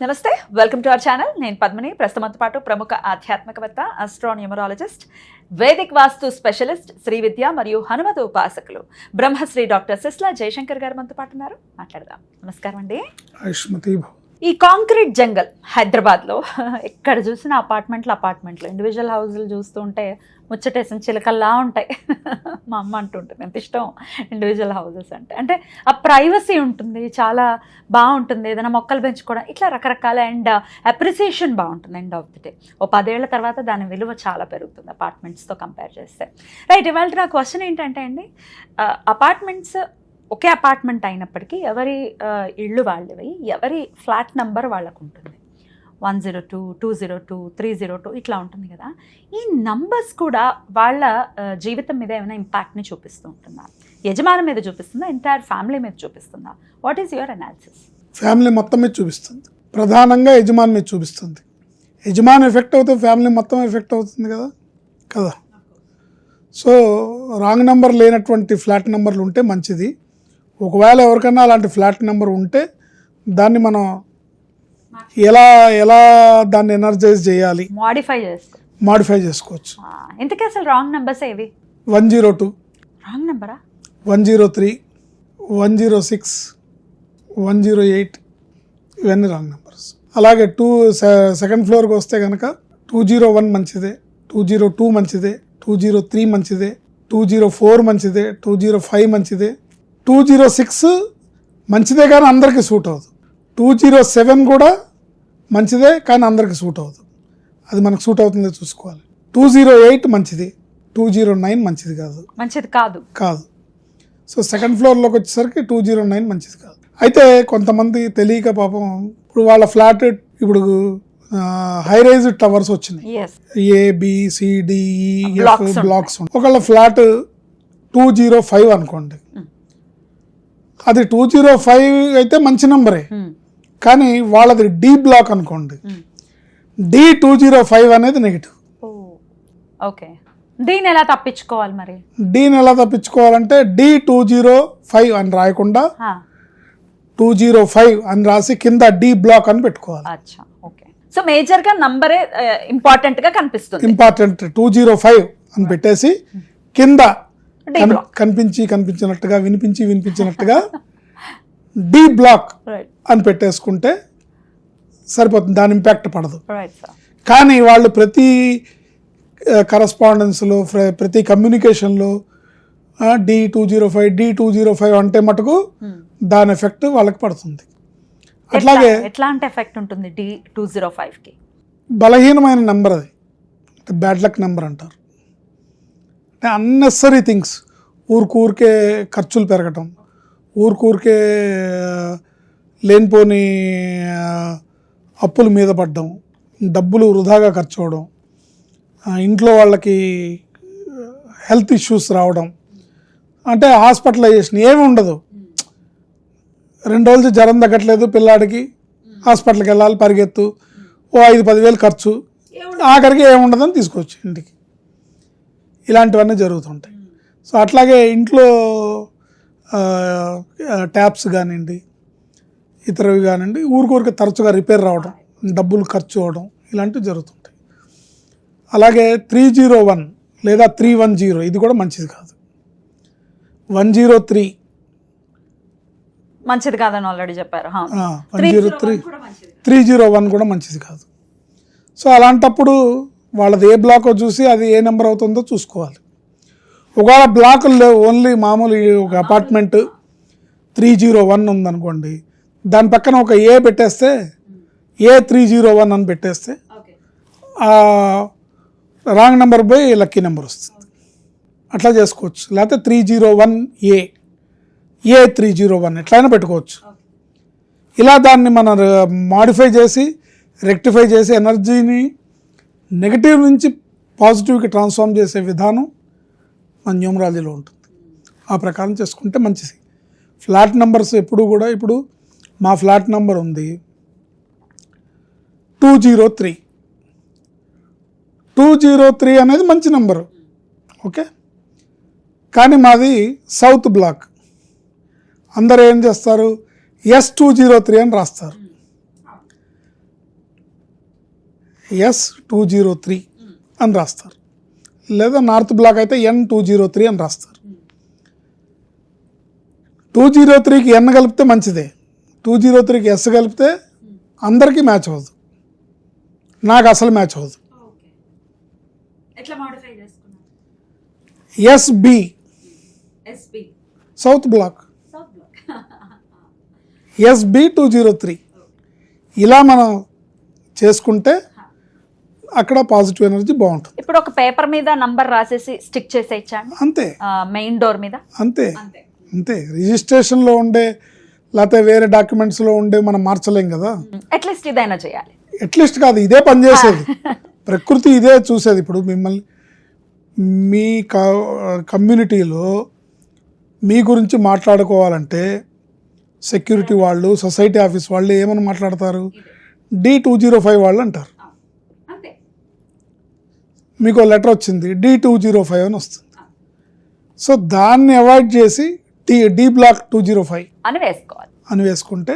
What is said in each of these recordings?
నమస్తే, welcome to our channel. నేను పద్మిని. ప్రస్తుతంతో పాటు ప్రముఖ ఆధ్యాత్మికవేత్త, ఆస్ట్రోన్యూమరాలజిస్ట్, వేదిక్ వాస్తు స్పెషలిస్ట్, శ్రీ విద్య మరియు హనుమత ఉపాసకులు బ్రహ్మశ్రీ డాక్టర్ సిస్లా జయశంకర్ గారు మనతో పాటు ఉన్నారు. మాట్లాడదాం. నమస్కారం అండి. ఈ కాంక్రీట్ జంగల్ హైదరాబాద్లో ఎక్కడ చూసినా అపార్ట్మెంట్లు ఇండివిజువల్ హౌస్లు చూస్తూ ఉంటే ముచ్చటేసిన చిలకల్లా ఉంటాయి. మా అమ్మ అంటుంటుంది ఎంత ఇష్టం ఇండివిజువల్ హౌసెస్ అంటే ఆ ప్రైవసీ ఉంటుంది, చాలా బాగుంటుంది, ఏదైనా మొక్కలు పెంచుకోవడం, ఇట్లా రకరకాల అండ్ అప్రిసియేషన్ బాగుంటుంది. ఎండ్ ఆఫ్ ది డే ఓ 10 ఏళ్ల తర్వాత దాని విలువ చాలా పెరుగుతుంది అపార్ట్మెంట్స్తో కంపేర్ చేస్తే. రైట్, ఇవాళ నా క్వశ్చన్ ఏంటంటే అండి, అపార్ట్మెంట్స్ ఒకే అపార్ట్మెంట్ అయినప్పటికీ ఎవరి ఇళ్ళు వాళ్ళవి, ఎవరి ఫ్లాట్ నెంబర్ వాళ్ళకు ఉంటుంది. 102, 202, 302 ఇట్లా ఉంటుంది కదా. ఈ నంబర్స్ కూడా వాళ్ళ జీవితం మీద ఏమైనా ఇంపాక్ట్ని చూపిస్తూ ఉంటుందా? యజమాని మీద చూపిస్తుందా? ఎంటైర్ ఫ్యామిలీ మీద చూపిస్తుందా? What is your analysis? Family మొత్తం మీద చూపిస్తుంది. ప్రధానంగా యజమాని మీద చూపిస్తుంది. యజమాని ఎఫెక్ట్ అవుతే ఫ్యామిలీ మొత్తం ఎఫెక్ట్ అవుతుంది కదా. సో రాంగ్ నెంబర్ లేనటువంటి ఫ్లాట్ నెంబర్లు ఉంటే మంచిది. ఒకవేళ ఎవరికైనా అలాంటి ఫ్లాట్ నెంబర్ ఉంటే దాన్ని మనం ఎలా దాన్ని ఎనర్జైజ్ చేయాలి, మాడిఫై చేసుకోవచ్చు. ఇంతకీ అసలు రాంగ్ నెంబర్స్ ఏవి? 102 రాంగ్ నెంబరా? 103, 106, 108 ఇవన్నీ రాంగ్ నెంబర్స్. అలాగే సెకండ్ ఫ్లోర్కి వస్తే కనుక 201 మంచిదే, 202 మంచిదే, 203 మంచిదే, 204 మంచిదే, 205 మంచిదే, 206 మంచిదే కానీ అందరికీ సూట్ అవ్వదు. 207 కూడా మంచిదే కానీ అందరికీ సూట్ అవ్వదు. అది మనకు సూట్ అవుతుందో చూసుకోవాలి. 208 మంచిది, 209 మంచిది కాదు. సో సెకండ్ ఫ్లోర్లోకి వచ్చేసరికి 209 మంచిది కాదు. అయితే కొంతమంది తెలియక పాపం ఇప్పుడు వాళ్ళ ఫ్లాట్ ఇప్పుడు హై రైజ్ టవర్స్ వచ్చినాయి, ABCDEF బ్లాక్స్. ఒకళ్ళ ఫ్లాట్ 205 అనుకోండి, అది 205 అయితే మంచి నెంబరే, కానీ వాళ్ళది D బ్లాక్ అనుకోండి, D205 అనేది నెగిటివ్. ఓకే, దీన్ని ఎలా తప్పించుకోవాలి మరి? దీన్ని ఎలా తప్పించుకోవాలంటే D205 అని రాయకుండా 205 అని రాసి కింద D బ్లాక్ అని పెట్టుకోవాలి. ఓకే, సో మేజర్ గా నంబరే ఇంపార్టెంట్ గా కనిపిస్తుంది. ఇంపార్టెంట్ 205 అని పెట్టేసి కింద కనిపించినట్టుగా వినిపించినట్టుగా D బ్లాక్ అని పెట్టేసుకుంటే సరిపోతుంది. దాని ఇంపాక్ట్ పడదు. కానీ వాళ్ళు ప్రతి కరస్పాండెన్స్లో, ప్రతి కమ్యూనికేషన్లో D205 అంటే మటుకు దాని ఎఫెక్ట్ వాళ్ళకి పడుతుంది. అట్లాగే ఎట్లాంటి ఎఫెక్ట్ ఉంటుంది D205కి? బలహీనమైన నెంబర్, అది బ్యాడ్ లక్ నెంబర్ అంటారు. అంటే అన్నెసరీ థింగ్స్, ఊరికే ఖర్చులు పెరగటం, ఊరికే లేనిపోని అప్పుల మీద పడ్డం, డబ్బులు వృధాగా ఖర్చు అవడం, ఇంట్లో వాళ్ళకి హెల్త్ ఇష్యూస్ రావడం, అంటే హాస్పిటలైజేషన్ ఏమి ఉండదు. 2 రోజులు జ్వరం తగ్గట్లేదు పిల్లాడికి, హాస్పిటల్కి వెళ్ళాలి, పరిగెత్తు, ఓ 5-10 వేలు ఖర్చు, ఆఖరికి ఏముండదని తీసుకోవచ్చు ఇంటికి. ఇలాంటివన్నీ జరుగుతుంటాయి. సో అట్లాగే ఇంట్లో ట్యాప్స్ కానివ్వండి, ఇతరవి కానివ్వండి, ఊరికే తరచుగా రిపేర్ రావడం, డబ్బులు ఖర్చు అవ్వడం, ఇలాంటివి జరుగుతుంటాయి. అలాగే 301 లేదా 310 ఇది కూడా మంచిది కాదు. 103 మంచిది కాదని ఆల్రెడీ చెప్పారు. 301 కూడా మంచిది కాదు. సో అలాంటప్పుడు వాళ్ళది ఏ బ్లాక్ చూసి అది ఏ నెంబర్ అవుతుందో చూసుకోవాలి. ఒకవేళ బ్లాకులు లేవు, ఓన్లీ మామూలు ఒక అపార్ట్మెంట్ 301 ఉందనుకోండి, దాని పక్కన ఒక A పెట్టేస్తే, A301 అని పెట్టేస్తే రాంగ్ నెంబర్ పోయి లక్కీ నెంబర్ వస్తుంది. అట్లా చేసుకోవచ్చు. లేకపోతే 301A, A301 ఎట్లయినా పెట్టుకోవచ్చు. ఇలా దాన్ని మనం మాడిఫై చేసి, రెక్టిఫై చేసి, ఎనర్జీని నెగిటివ్ నుంచి పాజిటివ్కి ట్రాన్స్ఫార్మ్ చేసే విధానం మన న్యూమరాలజీలో ఉంటుంది. ఆ ప్రకారం చేసుకుంటే మంచిది. ఫ్లాట్ నెంబర్స్ ఎప్పుడు కూడా, ఇప్పుడు మా ఫ్లాట్ నెంబర్ ఉంది 203 అనేది మంచి నెంబరు, ఓకే. కానీ మాది సౌత్ బ్లాక్. అందరూ ఏం చేస్తారు, S203 అని రాస్తారు. S203 అని రాస్తారు, లేదా నార్త్ బ్లాక్ అయితే N203 అని రాస్తారు. 203కి N కలిపితే మంచిదే, 203కి S కలిపితే అందరికీ మ్యాచ్ అవ్వదు, నాకు అసలు మ్యాచ్ అవ్వదు. SB సౌత్ బ్లాక్, SB203 ఇలా మనం చేసుకుంటే అక్కడ పాజిటివ్ ఎనర్జీ బాగుంటుంది. ఇప్పుడు ఒక పేపర్ మీద నంబర్ రాసేసి స్టిక్ చేసేయచ్చా అంతే, మెయిన్ డోర్ మీద? అంతే అంతే. రిజిస్ట్రేషన్లో ఉండే లేకపోతే వేరే డాక్యుమెంట్స్లో ఉండే మనం మార్చలేం కదా. అట్లీస్ట్ ఇదైనా చేయాలి. అట్లీస్ట్ కాదు, ఇదే పనిచేసేది, ప్రకృతి ఇదే చూసేది. ఇప్పుడు మిమ్మల్ని మీ కమ్యూనిటీలో మీ గురించి మాట్లాడుకోవాలంటే సెక్యూరిటీ వాళ్ళు, సొసైటీ ఆఫీస్ వాళ్ళు ఏమని మాట్లాడతారు? D205 వాళ్ళు అంటారు. మీకు లెటర్ వచ్చింది D205 అని వస్తుంది. సో దాన్ని అవాయిడ్ చేసి D బ్లాక్ 205 అని వేసుకోవాలి, అని వేసుకుంటే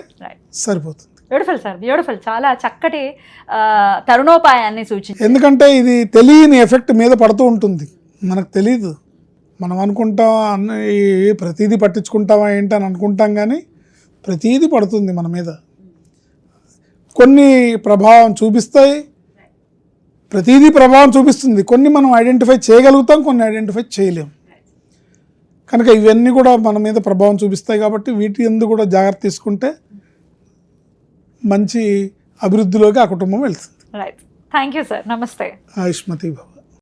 సరిపోతుంది. Beautiful sir, beautiful. చాలా చక్కటి తరుణోపాయాన్ని సూచించి, ఎందుకంటే ఇది తెలియని ఎఫెక్ట్ మీద పడుతూ ఉంటుంది, మనకు తెలియదు. మనం అనుకుంటాం ప్రతిదీ పట్టించుకుంటామా ఏంటి అని అనుకుంటాం, కానీ ప్రతిదీ పడుతుంది మన మీద. కొన్ని ప్రభావం చూపిస్తాయి, ప్రతిదీ ప్రభావం చూపిస్తుంది. కొన్ని మనం ఐడెంటిఫై చేయగలుగుతాం, కొన్ని ఐడెంటిఫై చేయలేం. కనుక ఇవన్నీ కూడా మన మీద ప్రభావం చూపిస్తాయి కాబట్టి వీటి యందు కూడా జాగ్రత్త తీసుకుంటే మంచి అభివృద్ధిలోకి ఆ కుటుంబం వెళ్తుంది. రైట్. Thank you sir. నమస్తే. ఆయుష్మతి భవ.